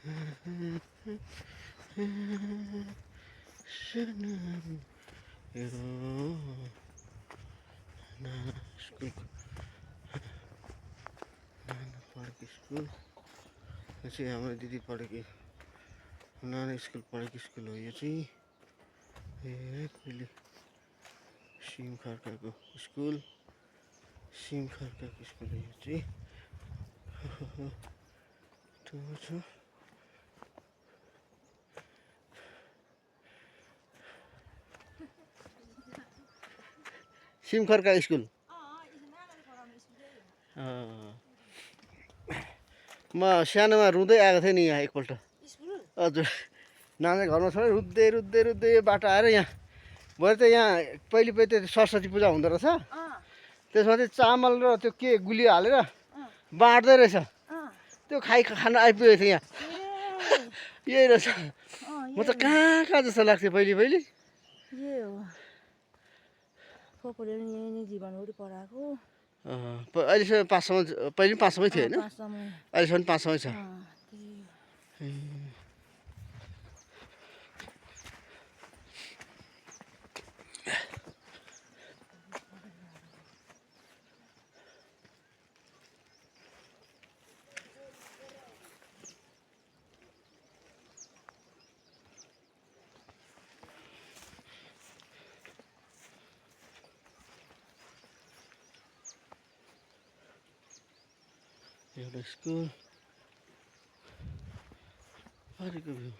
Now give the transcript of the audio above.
school पढेको school यो चाहिँ हाम्रो दिदी पढेको नाना स्कुल पढेको स्कुल हो यो चाहिँ पहिले सिम खर्काको स्कुल हो यो चाहिँ छ सिम खर्का स्कुल म सानोमा रुँदै आएको थिएँ नि यहाँ एकपल्ट हजुर नाना घरमा छ रुँदै रुँदै रुँदै यो बाटो आएर यहाँ भरे त यहाँ पहिले त सरस्वती पूजा हुँदो रहेछ त्यसमा चाहिँ चामल र त्यो के गुलियो हालेर बाँड्दै रहेछ त्यो खान आइपुगेको थिएँ यहाँ यही रहेछ म त कहाँ कहाँ जस्तो लाग्थ्यो पहिले अहिलेसम्म 5 सम्म पहिले 5 सम्मै थियो होइन अहिलेसम्म 5 सम्मै छ एउटा स्कुल अरेको भ्यू